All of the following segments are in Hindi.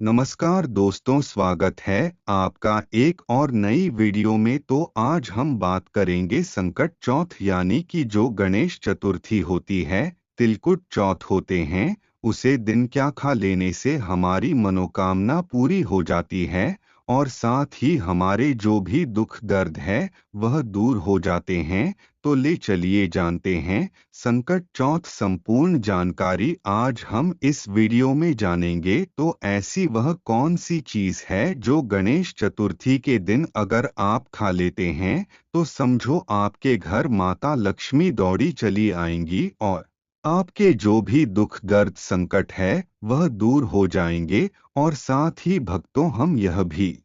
नमस्कार दोस्तों, स्वागत है आपका एक और नई वीडियो में। तो आज हम बात करेंगे संकट चौथ यानी कि जो गणेश चतुर्थी होती है, तिलकुट चौथ होते हैं, उसे दिन क्या खा लेने से हमारी मनोकामना पूरी हो जाती है और साथ ही हमारे जो भी दुख दर्द है वह दूर हो जाते हैं। तो ले चलिए जानते हैं संकट चौथ संपूर्ण जानकारी आज हम इस वीडियो में जानेंगे। तो ऐसी वह कौन सी चीज है जो गणेश चतुर्थी के दिन अगर आप खा लेते हैं तो समझो आपके घर माता लक्ष्मी दौड़ी चली आएंगी और आपके जो भी दुख दर्द संकट है वह दूर हो जाएंगे। और साथ ही भक्तों, हम यह भी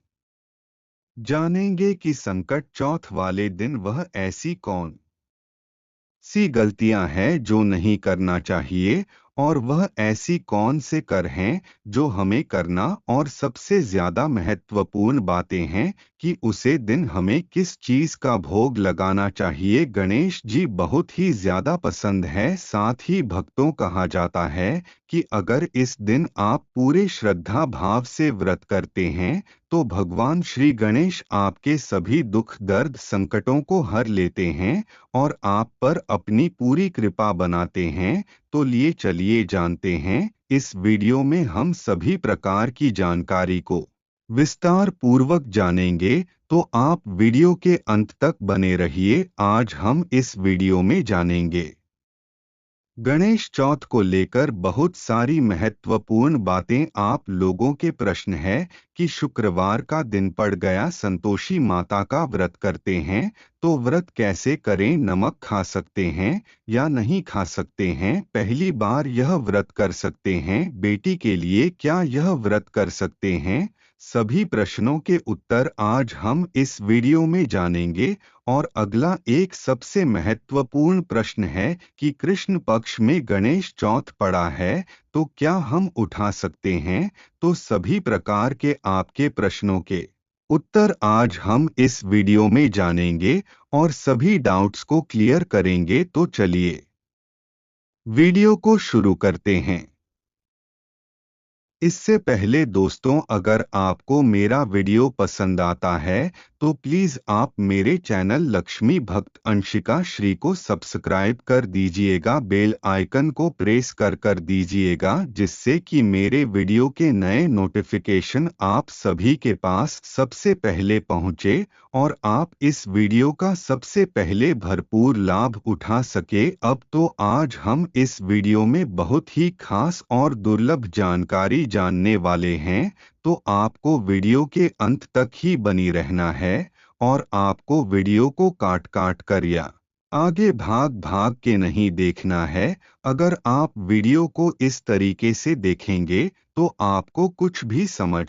जानेंगे कि संकट चौथ वाले दिन वह ऐसी कौन सी गलतियां हैं जो नहीं करना चाहिए और वह ऐसी कौन से कर हैं जो हमें करना, और सबसे ज्यादा महत्वपूर्ण बातें हैं कि उसे दिन हमें किस चीज का भोग लगाना चाहिए। गणेश जी बहुत ही ज्यादा पसंद है। साथ ही भक्तों, कहा जाता है कि अगर इस दिन आप पूरे श्रद्धा भाव से व्रत करते हैं तो भगवान श्री गणेश आपके सभी दुख दर्द संकटों को हर लेते हैं और आप पर अपनी पूरी कृपा बनाते हैं। तो लिए चलिए जानते हैं, इस वीडियो में हम सभी प्रकार की जानकारी को विस्तार पूर्वक जानेंगे। तो आप वीडियो के अंत तक बने रहिए। आज हम इस वीडियो में जानेंगे गणेश चौथ को लेकर बहुत सारी महत्वपूर्ण बातें। आप लोगों के प्रश्न है कि शुक्रवार का दिन पड़ गया, संतोषी माता का व्रत करते हैं, तो व्रत कैसे करें? नमक खा सकते हैं या नहीं खा सकते हैं? पहली बार यह व्रत कर सकते हैं? बेटी के लिए क्या यह व्रत कर सकते हैं? सभी प्रश्नों के उत्तर आज हम इस वीडियो में जानेंगे। और अगला एक सबसे महत्वपूर्ण प्रश्न है कि कृष्ण पक्ष में गणेश चौथ पड़ा है तो क्या हम उठा सकते हैं? तो सभी प्रकार के आपके प्रश्नों के उत्तर आज हम इस वीडियो में जानेंगे और सभी डाउट्स को क्लियर करेंगे। तो चलिए वीडियो को शुरू करते हैं। इससे पहले दोस्तों, अगर आपको मेरा वीडियो पसंद आता है तो प्लीज़ आप मेरे चैनल लक्ष्मी भक्त अंशिका श्री को सब्सक्राइब कर दीजिएगा, बेल आइकन को प्रेस कर दीजिएगा, जिससे कि मेरे वीडियो के नए नोटिफिकेशन आप सभी के पास सबसे पहले पहुंचे और आप इस वीडियो का सबसे पहले भरपूर लाभ उठा सके। अब तो आज हम इस वीडियो में बहुत ही खास और दुर्लभ जानकारी जानने वाले हैं। तो आपको वीडियो के अंत तक ही बनी रहना है और आपको वीडियो को काट काट कर या आगे भाग भाग के नहीं देखना है। अगर आप वीडियो को इस तरीके से देखेंगे तो आपको कुछ भी समझ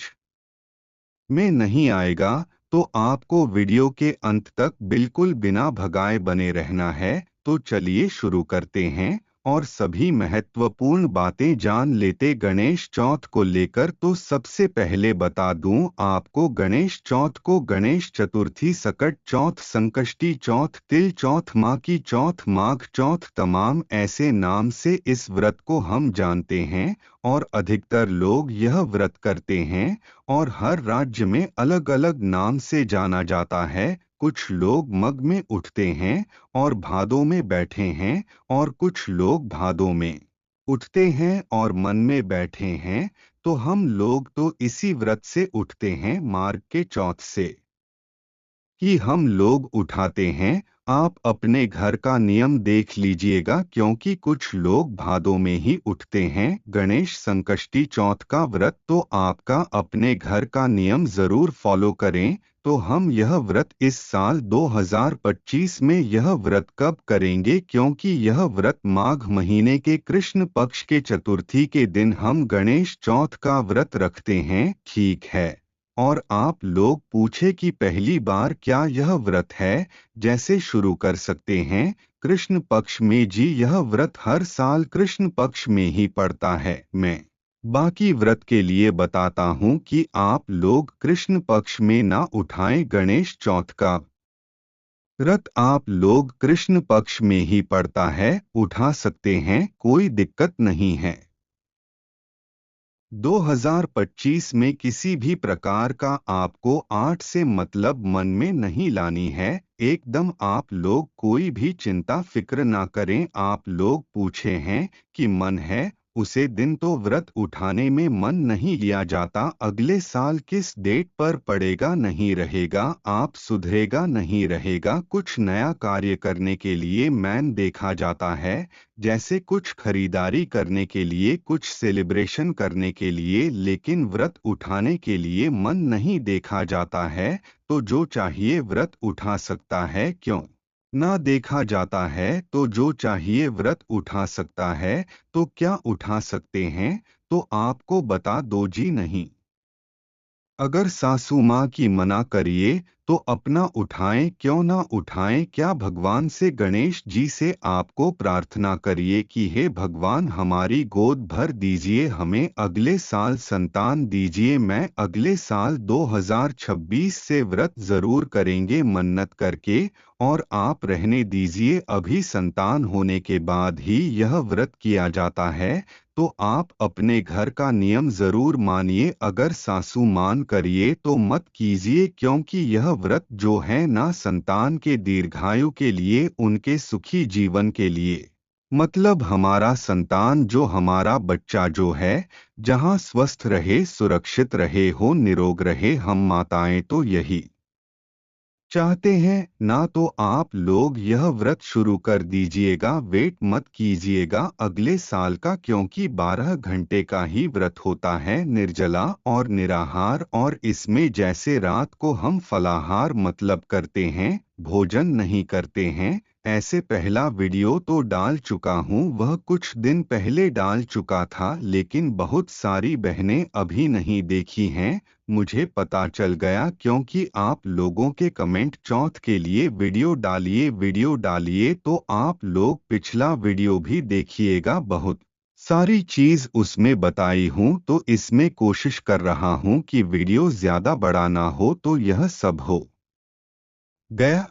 में नहीं आएगा। तो आपको वीडियो के अंत तक बिल्कुल बिना भगाए बने रहना है। तो चलिए शुरू करते हैं और सभी महत्वपूर्ण बातें जान लेते गणेश चौथ को लेकर। तो सबसे पहले बता दूं आपको, गणेश चौथ को गणेश चतुर्थी, सकट चौथ, संकष्टी चौथ, तिल चौथ, माँ की चौथ, माघ चौथ, तमाम ऐसे नाम से इस व्रत को हम जानते हैं और अधिकतर लोग यह व्रत करते हैं और हर राज्य में अलग अलग नाम से जाना जाता है। कुछ लोग मग में उठते हैं और भादों में बैठे हैं और कुछ लोग भादों में उठते हैं और मन में बैठे हैं। तो हम लोग तो इसी व्रत से उठते हैं, मार्ग के चौथ से कि हम लोग उठाते हैं। आप अपने घर का नियम देख लीजिएगा, क्योंकि कुछ लोग भादों में ही उठते हैं। गणेश संकष्टी चौथ का व्रत तो आपका अपने घर का नियम जरूर फॉलो करें। तो हम यह व्रत इस साल 2025 में यह व्रत कब करेंगे? क्योंकि यह व्रत माघ महीने के कृष्ण पक्ष के चतुर्थी के दिन हम गणेश चौथ का व्रत रखते हैं, ठीक है। और आप लोग पूछे कि पहली बार क्या यह व्रत है? जैसे शुरू कर सकते हैं कृष्ण पक्ष में। जी, यह व्रत हर साल कृष्ण पक्ष में ही पड़ता है। मैं बाकी व्रत के लिए बताता हूँ कि आप लोग कृष्ण पक्ष में ना उठाएं गणेश चौथ का व्रत। आप लोग कृष्ण पक्ष में ही पड़ता है, उठा सकते हैं, कोई दिक्कत नहीं है। 2025 में किसी भी प्रकार का आपको आर्ट से मतलब मन में नहीं लानी है। एकदम आप लोग कोई भी चिंता फिक्र ना करें। आप लोग पूछे हैं कि मन है, उसे दिन तो व्रत उठाने में मन नहीं लिया जाता। अगले साल किस डेट पर पड़ेगा नहीं रहेगा, आप सुधरेगा नहीं रहेगा। कुछ नया कार्य करने के लिए मैन देखा जाता है, जैसे कुछ खरीदारी करने के लिए, कुछ सेलिब्रेशन करने के लिए, लेकिन व्रत उठाने के लिए मन नहीं देखा जाता है। तो जो चाहिए व्रत उठा सकता है, क्यों ना देखा जाता है? तो जो चाहिए व्रत उठा सकता है, तो क्या उठा सकते हैं? तो आपको बता दो जी नहीं। अगर सासू माँ की मना करिए तो अपना उठाएं, क्यों ना उठाएं? क्या भगवान से, गणेश जी से आपको प्रार्थना करिए कि हे भगवान हमारी गोद भर दीजिए, हमें अगले साल संतान दीजिए। मैं अगले साल 2026 से व्रत जरूर करेंगे मन्नत करके, और आप रहने दीजिए, अभी संतान होने के बाद ही यह व्रत किया जाता है। तो आप अपने घर का नियम जरूर मानिए। अगर सासू मान करिए तो मत कीजिए, क्योंकि यह व्रत जो है ना संतान के दीर्घायु के लिए, उनके सुखी जीवन के लिए, मतलब हमारा संतान जो, हमारा बच्चा जो है, जहाँ स्वस्थ रहे, सुरक्षित रहे, हो निरोग रहे। हम माताएं तो यही चाहते हैं ना। तो आप लोग यह व्रत शुरू कर दीजिएगा, वेट मत कीजिएगा अगले साल का, क्योंकि 12 घंटे का ही व्रत होता है, निर्जला और निराहार। और इसमें जैसे रात को हम फलाहार मतलब करते हैं, भोजन नहीं करते हैं, ऐसे पहला वीडियो तो डाल चुका हूँ, वह कुछ दिन पहले डाल चुका था, लेकिन बहुत सारी बहनें अभी नहीं देखी हैं। मुझे पता चल गया, क्योंकि आप लोगों के कमेंट चौथ के लिए वीडियो डालिए, वीडियो डालिए। तो आप लोग पिछला वीडियो भी देखिएगा, बहुत सारी चीज उसमें बताई हूँ। तो इसमें कोशिश कर रहा हूँ कि वीडियो ज्यादा बड़ा ना हो, तो यह सब हो गया।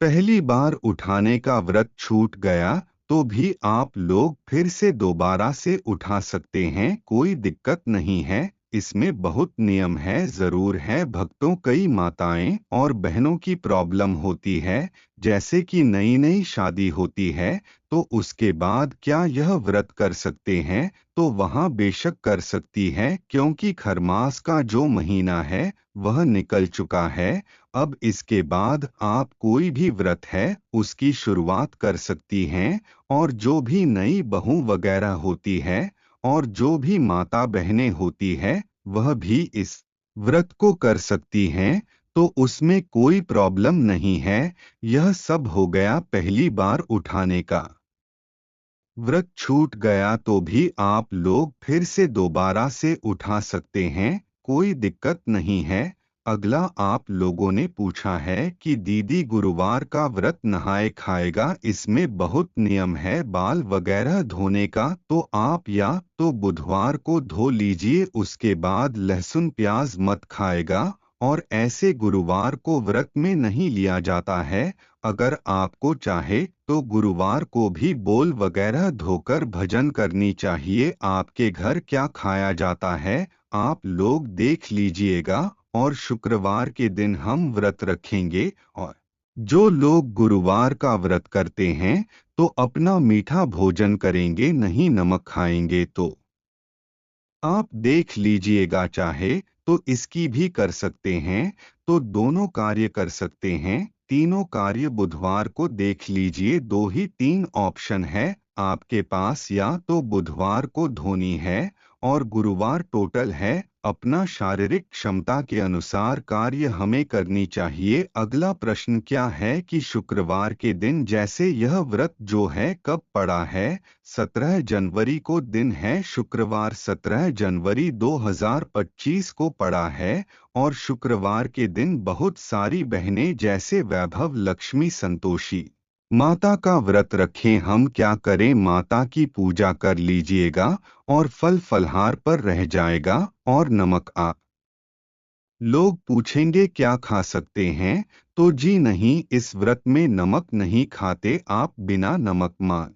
पहली बार उठाने का व्रत छूट गया तो भी आप लोग फिर से दोबारा से उठा सकते हैं, कोई दिक्कत नहीं है। इसमें बहुत नियम है, जरूर है। भक्तों, कई माताएं और बहनों की प्रॉब्लम होती है, जैसे कि नई नई शादी होती है, तो उसके बाद क्या यह व्रत कर सकते हैं? तो वहाँ बेशक कर सकती है, क्योंकि खरमास का जो महीना है वह निकल चुका है। अब इसके बाद आप कोई भी व्रत है उसकी शुरुआत कर सकती हैं। और जो भी नई बहू वगैरह होती है और जो भी माता बहनें होती है, वह भी इस व्रत को कर सकती हैं। तो उसमें कोई प्रॉब्लम नहीं है। यह सब हो गया पहली बार उठाने का। व्रत छूट गया तो भी आप लोग फिर से दोबारा से उठा सकते हैं, कोई दिक्कत नहीं है। अगला आप लोगों ने पूछा है कि दीदी गुरुवार का व्रत नहाए खाएगा, इसमें बहुत नियम है बाल वगैरह धोने का। तो आप या तो बुधवार को धो लीजिए, उसके बाद लहसुन प्याज मत खाएगा। और ऐसे गुरुवार को व्रत में नहीं लिया जाता है। अगर आपको चाहे तो गुरुवार को भी बोल वगैरह धोकर भजन करनी चाहिए। आपके घर क्या खाया जाता है आप लोग देख लीजिएगा। और शुक्रवार के दिन हम व्रत रखेंगे। और जो लोग गुरुवार का व्रत करते हैं तो अपना मीठा भोजन करेंगे, नहीं नमक खाएंगे। तो आप देख लीजिएगा, चाहे तो इसकी भी कर सकते हैं, तो दोनों कार्य कर सकते हैं। तीनों कार्य बुधवार को देख लीजिए, दो ही तीन ऑप्शन है आपके पास, या तो बुधवार को धोनी है और गुरुवार टोटल है। अपना शारीरिक क्षमता के अनुसार कार्य हमें करनी चाहिए। अगला प्रश्न क्या है कि शुक्रवार के दिन, जैसे यह व्रत जो है कब पड़ा है, 17 जनवरी को दिन है, शुक्रवार 17 जनवरी 2025 को पड़ा है। और शुक्रवार के दिन बहुत सारी बहनें जैसे वैभव, लक्ष्मी, संतोषी माता का व्रत रखें। हम क्या करें, माता की पूजा कर लीजिएगा और फल फलहार पर रह जाएगा। और नमक आप लोग पूछेंगे क्या खा सकते हैं, तो जी नहीं, इस व्रत में नमक नहीं खाते, आप बिना नमक मान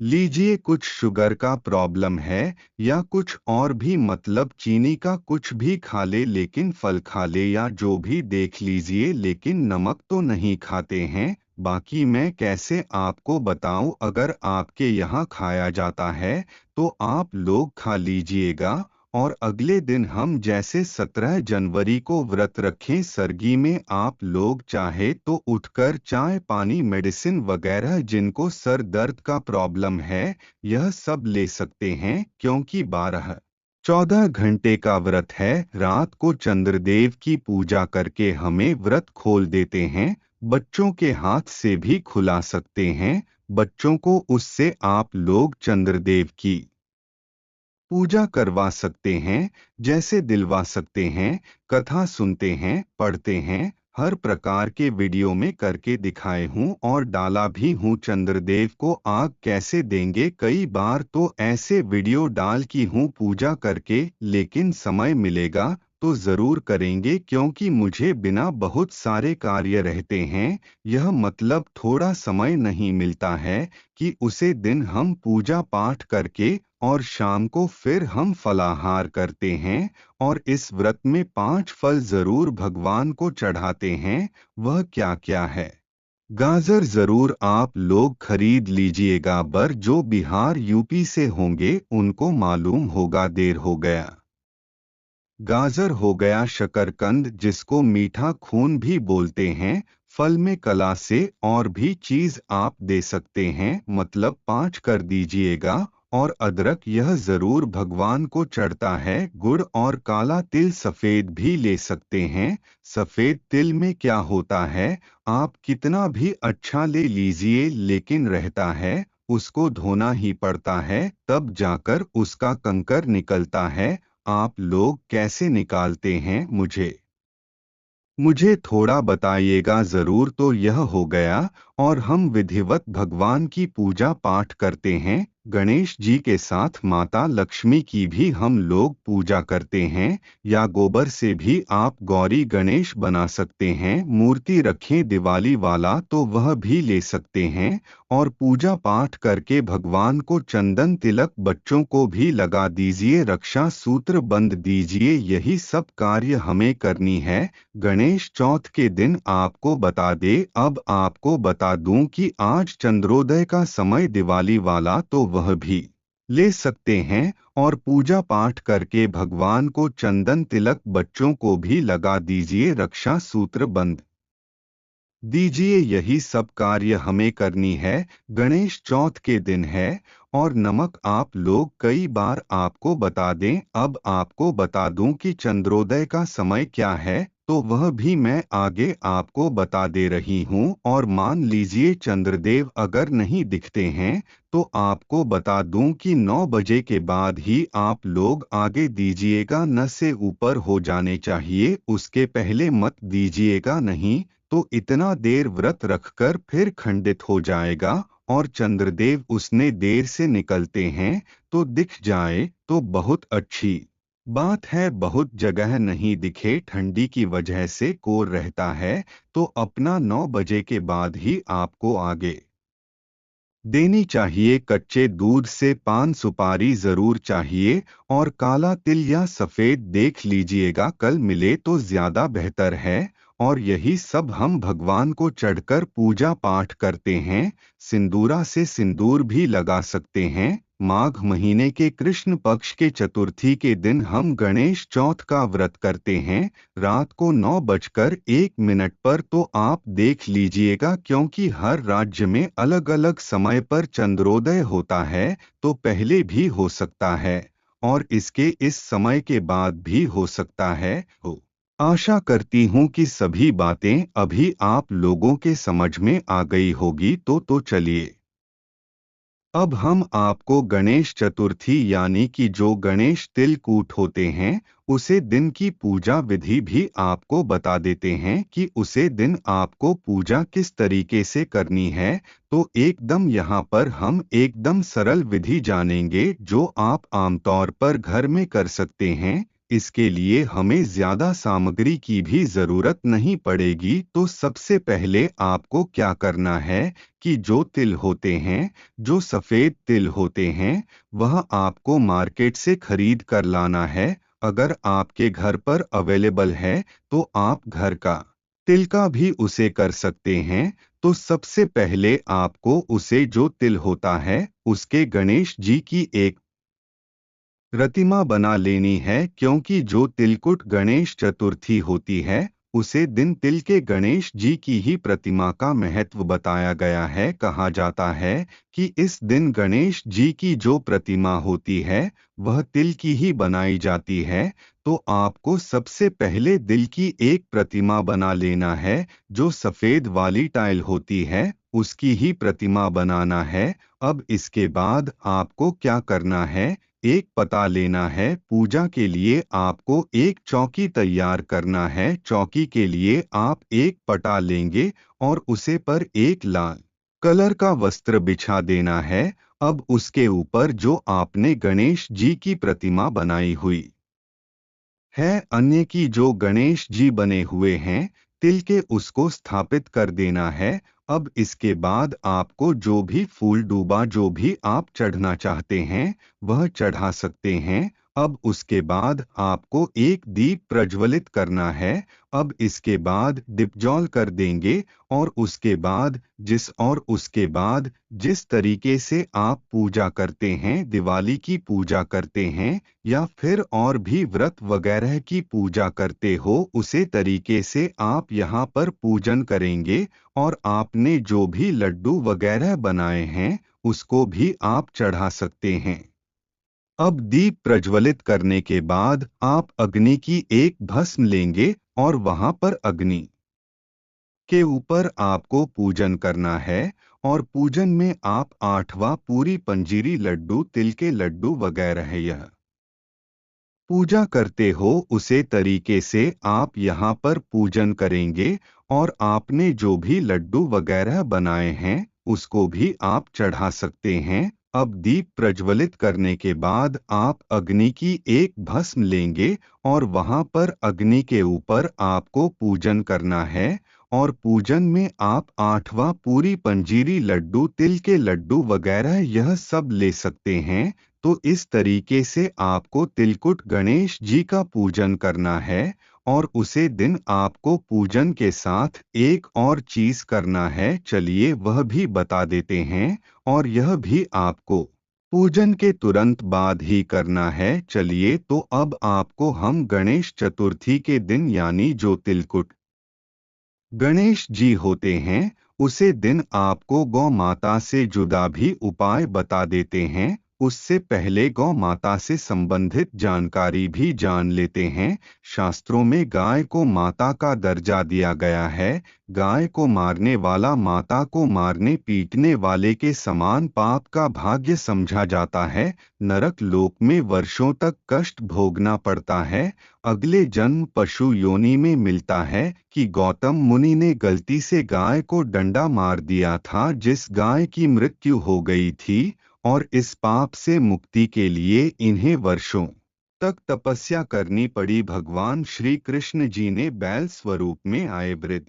लीजिए, कुछ शुगर का प्रॉब्लम है या कुछ और भी, मतलब चीनी का कुछ भी खा ले, लेकिन फल खा ले या जो भी देख लीजिए, लेकिन नमक तो नहीं खाते हैं। बाकी मैं कैसे आपको बताऊं, अगर आपके यहाँ खाया जाता है तो आप लोग खा लीजिएगा। और अगले दिन हम जैसे 17 जनवरी को व्रत रखें, सरगी में आप लोग चाहे तो उठकर चाय पानी मेडिसिन वगैरह, जिनको सर दर्द का प्रॉब्लम है, यह सब ले सकते हैं, क्योंकि 12-14 घंटे का व्रत है। रात को चंद्रदेव की पूजा करके हमें व्रत खोल देते हैं। बच्चों के हाथ से भी खुला सकते हैं, बच्चों को उससे आप लोग चंद्रदेव की पूजा करवा सकते हैं, जैसे दिलवा सकते हैं। कथा सुनते हैं, पढ़ते हैं, हर प्रकार के वीडियो में करके दिखाए हूँ और डाला भी हूँ। चंद्रदेव को आग कैसे देंगे, कई बार तो ऐसे वीडियो डाल की हूँ पूजा करके, लेकिन समय मिलेगा तो जरूर करेंगे, क्योंकि मुझे बिना बहुत सारे कार्य रहते हैं। यह मतलब थोड़ा समय नहीं मिलता है कि उसे दिन हम पूजा पाठ करके और शाम को फिर हम फलाहार करते हैं। और इस व्रत में 5 फल जरूर भगवान को चढ़ाते हैं। वह क्या क्या है? गाजर जरूर आप लोग खरीद लीजिएगा, बर जो बिहार यूपी से होंगे उनको मालूम होगा, देर हो गया। गाजर हो गया, शकरकंद जिसको मीठा खून भी बोलते हैं, फल में कला से और भी चीज आप दे सकते हैं, मतलब 5 कर दीजिएगा। और अदरक यह जरूर भगवान को चढ़ता है। गुड़ और काला तिल सफेद भी ले सकते हैं। सफेद तिल में क्या होता है, आप कितना भी अच्छा ले लीजिए, लेकिन रहता है, उसको धोना ही पड़ता है, तब जाकर उसका कंकर निकलता है। आप लोग कैसे निकालते हैं, मुझे थोड़ा बताइएगा जरूर। तो यह हो गया। और हम विधिवत भगवान की पूजा पाठ करते हैं। गणेश जी के साथ माता लक्ष्मी की भी हम लोग पूजा करते हैं, या गोबर से भी आप गौरी गणेश बना सकते हैं। मूर्ति रखें दिवाली वाला तो वह भी ले सकते हैं। और पूजा पाठ करके भगवान को चंदन तिलक बच्चों को भी लगा दीजिए, रक्षा सूत्र बंध दीजिए। यही सब कार्य हमें करनी है। गणेश चौथ के दिन आपको बता दे, अब आपको बता दूं कि आज चंद्रोदय का समय दिवाली वाला तो वह भी ले सकते हैं। और पूजा पाठ करके भगवान को चंदन तिलक बच्चों को भी लगा दीजिए, रक्षा सूत्र बंध दीजिए। यही सब कार्य हमें करनी है। गणेश चौथ के दिन है। और नमक आप लोग कई बार आपको बता दें, अब आपको बता दूं कि चंद्रोदय का समय क्या है, तो वह भी मैं आगे आपको बता दे रही हूं। और मान लीजिए चंद्रदेव अगर नहीं दिखते हैं, तो आपको बता दूं कि 9 बजे के बाद ही आप लोग आगे दीजिएगा, न से ऊपर हो जाने चाहिए, उसके पहले मत दीजिएगा, नहीं तो इतना देर व्रत रखकर फिर खंडित हो जाएगा। और चंद्रदेव उसने देर से निकलते हैं तो दिख जाए तो बहुत अच्छी बात है। बहुत जगह नहीं दिखे, ठंडी की वजह से कोर रहता है, तो अपना 9 बजे के बाद ही आपको आगे देनी चाहिए। कच्चे दूध से पान सुपारी जरूर चाहिए। और काला तिल या सफेद देख लीजिएगा, कल मिले तो ज्यादा बेहतर है। और यही सब हम भगवान को चढ़कर पूजा पाठ करते हैं। सिंदूरा से सिंदूर भी लगा सकते हैं। माघ महीने के कृष्ण पक्ष के चतुर्थी के दिन हम गणेश चौथ का व्रत करते हैं, रात को 9:01 पर। तो आप देख लीजिएगा, क्योंकि हर राज्य में अलग अलग समय पर चंद्रोदय होता है, तो पहले भी हो सकता है और इसके इस समय के बाद भी हो सकता है। आशा करती हूँ कि सभी बातें अभी आप लोगों के समझ में आ गई होगी। तो चलिए, अब हम आपको गणेश चतुर्थी यानी कि जो गणेश तिलकूट होते हैं, उसे दिन की पूजा विधि भी आपको बता देते हैं कि उसे दिन आपको पूजा किस तरीके से करनी है। तो एकदम यहाँ पर हम एकदम सरल विधि जानेंगे, जो आप आमतौर पर घर में कर सकते हैं। इसके लिए हमें ज़्यादा सामग्री की भी ज़रूरत नहीं पड़ेगी। तो सबसे पहले आपको क्या करना है कि जो तिल होते हैं, जो सफ़ेद तिल होते हैं, वह आपको मार्केट से खरीद कर लाना है। अगर आपके घर पर अवेलेबल है तो आप घर का तिल का भी उसे कर सकते हैं। तो सबसे पहले आपको उसे जो तिल होता है उसके गणेश जी की एक प्रतिमा बना लेनी है, क्योंकि जो तिलकुट गणेश चतुर्थी होती है उसे दिन तिल के गणेश जी की ही प्रतिमा का महत्व बताया गया है। कहा जाता है कि इस दिन गणेश जी की जो प्रतिमा होती है वह तिल की ही बनाई जाती है। तो आपको सबसे पहले दिल की एक प्रतिमा बना लेना है। जो सफ़ेद वाली टाइल होती है उसकी ही प्रतिमा बनाना है। अब इसके बाद आपको क्या करना है, एक पता लेना है। पूजा के लिए आपको एक चौकी तैयार करना है। चौकी के लिए आप एक पटा लेंगे और उसे पर एक लाल कलर का वस्त्र बिछा देना है। अब उसके ऊपर जो आपने गणेश जी की प्रतिमा बनाई हुई है, अन्य की जो गणेश जी बने हुए हैं तिल के, उसको स्थापित कर देना है। अब इसके बाद आपको जो भी फूल डूबा जो भी आप चढ़ना चाहते हैं वह चढ़ा सकते हैं। अब उसके बाद आपको एक दीप प्रज्वलित करना है। अब इसके बाद दीपजौल कर देंगे और उसके बाद जिस तरीके से आप पूजा करते हैं, दिवाली की पूजा करते हैं या फिर और भी व्रत वगैरह की पूजा करते हो, उसे तरीके से आप यहाँ पर पूजन करेंगे। और आपने जो भी लड्डू वगैरह बनाए हैं उसको भी आप चढ़ा सकते हैं। अब दीप प्रज्वलित करने के बाद आप अग्नि की एक भस्म लेंगे और वहां पर अग्नि के ऊपर आपको पूजन करना है। और पूजन में आप 8वां पूरी पंजीरी लड्डू, तिल के लड्डू वगैरह यह पूजा करते हो उसे तरीके से आप यहाँ पर पूजन करेंगे। और आपने जो भी लड्डू वगैरह बनाए हैं उसको भी आप चढ़ा सकते हैं। अब दीप प्रज्वलित करने के बाद आप अग्नि की एक भस्म लेंगे और वहां पर अग्नि के ऊपर आपको पूजन करना है। और पूजन में आप 8वां पूरी पंजीरी लड्डू, तिल के लड्डू वगैरह यह सब ले सकते हैं। तो इस तरीके से आपको तिलकुट गणेश जी का पूजन करना है। और उसे दिन आपको पूजन के साथ एक और चीज करना है, चलिए वह भी बता देते हैं। और यह भी आपको पूजन के तुरंत बाद ही करना है। चलिए तो अब आपको हम गणेश चतुर्थी के दिन यानी जो तिलकुट गणेश जी होते हैं उसे दिन आपको गौ माता से जुदा भी उपाय बता देते हैं। उससे पहले गौ माता से संबंधित जानकारी भी जान लेते हैं। शास्त्रों में गाय को माता का दर्जा दिया गया है। गाय को मारने वाला माता को मारने पीटने वाले के समान पाप का भाग्य समझा जाता है। नरक लोक में वर्षों तक कष्ट भोगना पड़ता है। अगले जन्म पशु योनि में मिलता है कि गौतम मुनि ने गलती से गाय को डंडा मार दिया था, जिस गाय की मृत्यु हो गई थी। और इस पाप से मुक्ति के लिए इन्हें वर्षों तक तपस्या करनी पड़ी। भगवान श्री कृष्ण जी ने बैल स्वरूप में आए वृद्ध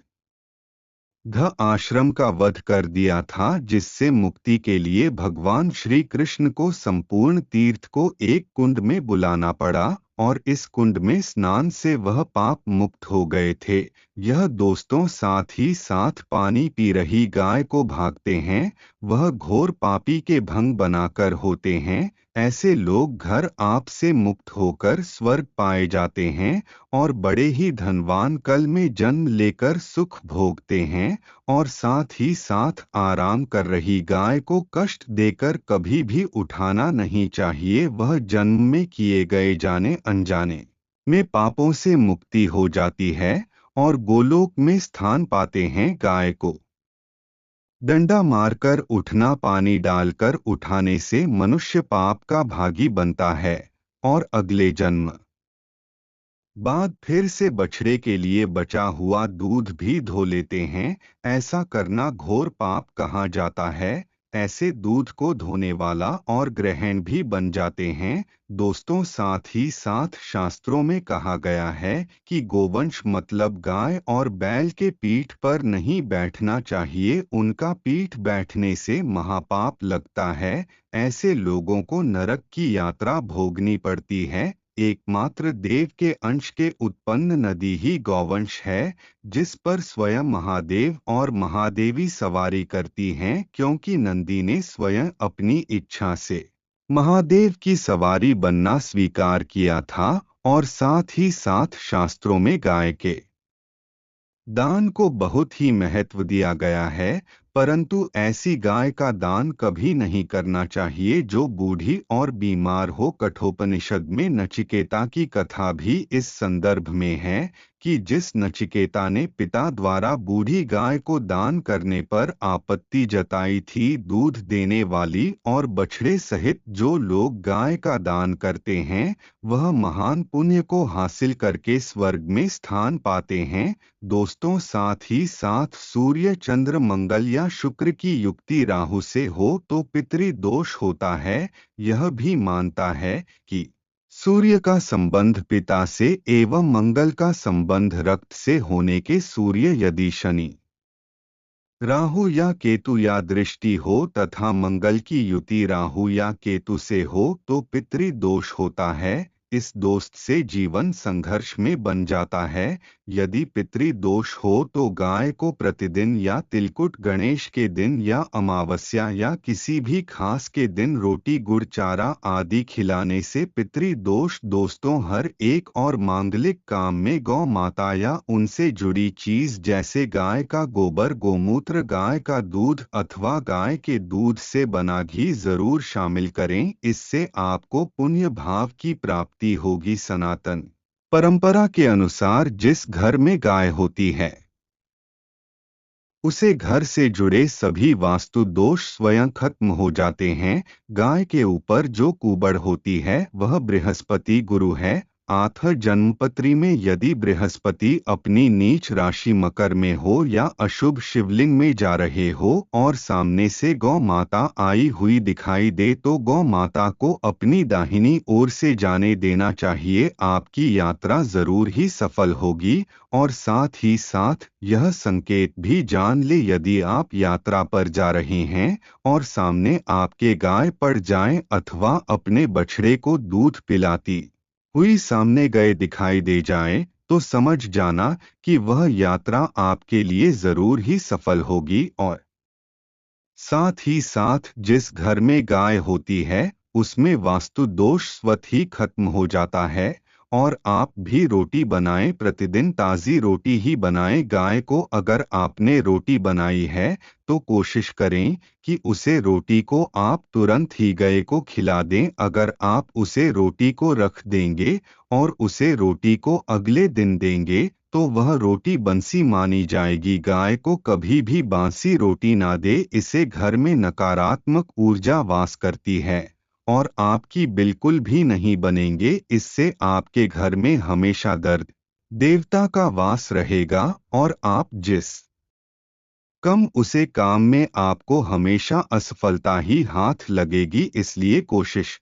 ध आश्रम का वध कर दिया था, जिससे मुक्ति के लिए भगवान श्री कृष्ण को संपूर्ण तीर्थ को एक कुंड में बुलाना पड़ा। और इस कुंड में स्नान से वह पाप मुक्त हो गए थे। यह दोस्तों साथ ही साथ पानी पी रही गाय को भागते हैं, वह घोर पापी के भंग बनाकर होते हैं। ऐसे लोग घर आप से मुक्त होकर स्वर्ग पाए जाते हैं और बड़े ही धनवान कल में जन्म लेकर सुख भोगते हैं। और साथ ही साथ आराम कर रही गाय को कष्ट देकर कभी भी उठाना नहीं चाहिए। वह जन्म में किए गए जाने अनजाने में पापों से मुक्ति हो जाती है और गोलोक में स्थान पाते हैं। गाय को डंडा मारकर उठना, पानी डालकर उठाने से मनुष्य पाप का भागी बनता है और अगले जन्म बाद फिर से बछड़े के लिए बचा हुआ दूध भी धो लेते हैं। ऐसा करना घोर पाप कहा जाता है। ऐसे दूध को धोने वाला और ग्रहण भी बन जाते हैं। दोस्तों, साथ ही साथ शास्त्रों में कहा गया है कि गोवंश मतलब गाय और बैल के पीठ पर नहीं बैठना चाहिए, उनका पीठ बैठने से महापाप लगता है। ऐसे लोगों को नरक की यात्रा भोगनी पड़ती है। एकमात्र देव के अंश के उत्पन्न नदी ही गौवंश है, जिस पर स्वयं महादेव और महादेवी सवारी करती हैं, क्योंकि नंदी ने स्वयं अपनी इच्छा से महादेव की सवारी बनना स्वीकार किया था। और साथ ही साथ शास्त्रों में गाय के दान को बहुत ही महत्व दिया गया है, परंतु ऐसी गाय का दान कभी नहीं करना चाहिए जो बूढ़ी और बीमार हो। कठोपनिषद में नचिकेता की कथा भी इस संदर्भ में है कि जिस नचिकेता ने पिता द्वारा बूढ़ी गाय को दान करने पर आपत्ति जताई थी, दूध देने वाली और बछड़े सहित जो लोग गाय का दान करते हैं, वह महान पुण्य को हासिल करके स्वर्ग में स्थान पाते हैं। दोस्तों, साथ ही साथ सूर्य, चंद्र, मंगल या शुक्र की युक्ति राहु से हो तो पितृदोष होता है। यह भी मानता है कि सूर्य का संबंध पिता से एवं मंगल का संबंध रक्त से होने के सूर्य यदि शनि, राहु या केतु या दृष्टि हो तथा मंगल की युति राहु या केतु से हो तो पितृदोष होता है। इस दोस्त से जीवन संघर्ष में बन जाता है। यदि पितृदोष हो तो गाय को प्रतिदिन या तिलकुट गणेश के दिन या अमावस्या या किसी भी खास के दिन रोटी, गुड़, चारा आदि खिलाने से पितृदोष। दोस्तों, हर एक और मांगलिक काम में गौ माता या उनसे जुड़ी चीज जैसे गाय का गोबर, गोमूत्र, गाय का दूध अथवा गाय के दूध से बना घी जरूर शामिल करें। इससे आपको पुण्य भाव की प्राप्ति होगी। सनातन परंपरा के अनुसार जिस घर में गाय होती है उसे घर से जुड़े सभी वास्तु दोष स्वयं खत्म हो जाते हैं। गाय के ऊपर जो कुबड़ होती है वह बृहस्पति गुरु है। आथर जन्मपत्री में यदि बृहस्पति अपनी नीच राशि मकर में हो या अशुभ शिवलिंग में जा रहे हो और सामने से गौ माता आई हुई दिखाई दे तो गौ माता को अपनी दाहिनी ओर से जाने देना चाहिए। आपकी यात्रा जरूर ही सफल होगी। और साथ ही साथ यह संकेत भी जान ले, यदि आप यात्रा पर जा रहे हैं और सामने आपके गाय पड़ जाए अथवा अपने बछड़े को दूध पिलाती हुई सामने गए दिखाई दे जाए तो समझ जाना कि वह यात्रा आपके लिए जरूर ही सफल होगी। और साथ ही साथ जिस घर में गाय होती है उसमें वास्तु दोष स्वतः ही खत्म हो जाता है। और आप भी रोटी बनाएं, प्रतिदिन ताज़ी रोटी ही बनाएं। गाय को अगर आपने रोटी बनाई है तो कोशिश करें कि उसे रोटी को आप तुरंत ही गाय को खिला दें। अगर आप उसे रोटी को रख देंगे और उसे रोटी को अगले दिन देंगे तो वह रोटी बंसी मानी जाएगी। गाय को कभी भी बासी रोटी ना दे, इसे घर में नकारात्मक ऊर्जा वास करती है और आपकी बिल्कुल भी नहीं बनेंगे। इससे आपके घर में हमेशा दर्द देवता का वास रहेगा और आप जिस कम उसे काम में आपको हमेशा असफलता ही हाथ लगेगी। इसलिए कोशिश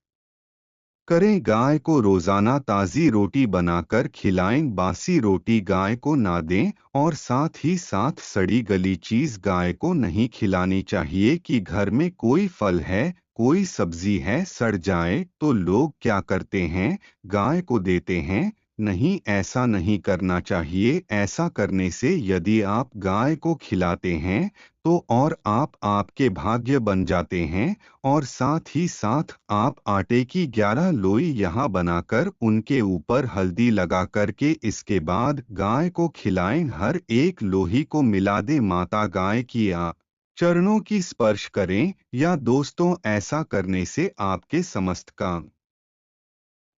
करें गाय को रोजाना ताज़ी रोटी बनाकर खिलाएं, बासी रोटी गाय को ना दें। और साथ ही साथ सड़ी गली चीज गाय को नहीं खिलानी चाहिए कि घर में कोई फल है, कोई सब्जी है, सड़ जाए तो लोग क्या करते हैं, गाय को देते हैं। नहीं, ऐसा नहीं करना चाहिए। ऐसा करने से यदि आप गाय को खिलाते हैं तो और आप आपके भाग्य बन जाते हैं। और साथ ही साथ आप आटे की 11 लोई यहाँ बनाकर उनके ऊपर हल्दी लगा करके इसके बाद गाय को खिलाएं। हर एक लोही को मिला दें, माता गाय की आप चरणों की स्पर्श करें। या दोस्तों, ऐसा करने से आपके समस्त काम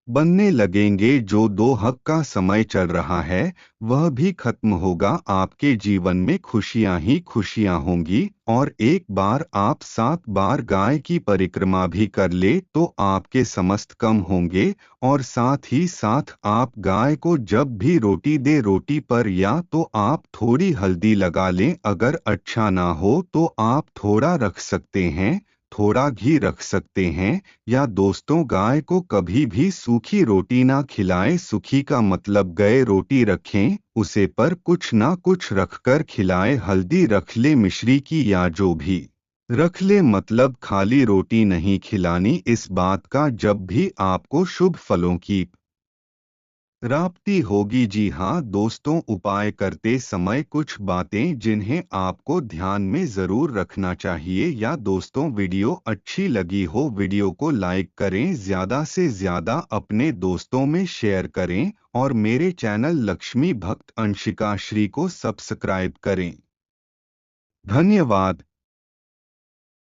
बनने लगेंगे। जो दो हक का समय चल रहा है वह भी खत्म होगा। आपके जीवन में खुशियां ही खुशियां होंगी। और एक बार आप 7 बार गाय की परिक्रमा भी कर ले तो आपके समस्त कम होंगे। और साथ ही साथ आप गाय को जब भी रोटी दे, रोटी पर या तो आप थोड़ी हल्दी लगा लें, अगर अच्छा ना हो तो आप थोड़ा रख सकते हैं, थोड़ा घी रख सकते हैं। या दोस्तों, गाय को कभी भी सूखी रोटी ना खिलाएं। सूखी का मतलब गए रोटी रखें, उसे पर कुछ ना कुछ रखकर खिलाएं। हल्दी रख ले मिश्री की या जो भी रख ले, मतलब खाली रोटी नहीं खिलानी। इस बात का जब भी आपको शुभ फलों की प्राप्ति होगी। जी हाँ दोस्तों, उपाय करते समय कुछ बातें जिन्हें आपको ध्यान में जरूर रखना चाहिए। या दोस्तों, वीडियो अच्छी लगी हो, वीडियो को लाइक करें, ज्यादा से ज्यादा अपने दोस्तों में शेयर करें और मेरे चैनल लक्ष्मी भक्त अंशिका श्री को सब्सक्राइब करें। धन्यवाद।